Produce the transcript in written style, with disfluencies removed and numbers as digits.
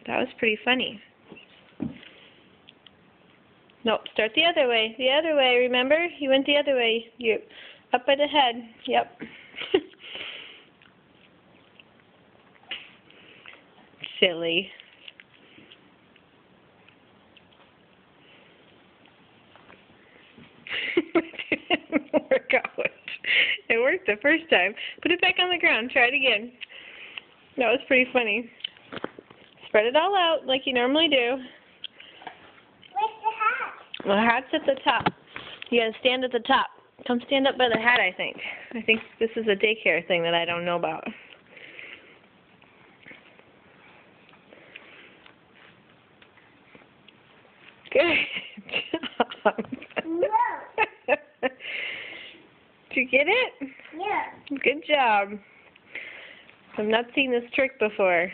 That was pretty funny. Nope, start the other way. The other way, remember? You went the other way. You up by the head. Yep. Silly. It didn't work out. It worked the first time. Put it back on the ground. Try it again. That was pretty funny. Spread it all out like you normally do. Where's the hat? Well, the hat's at the top. You gotta stand at the top. Come stand up by the hat, I think. I think this is a daycare thing that I don't know about. Good job. No. Did you get it? Yeah. Good job. I've not seen this trick before.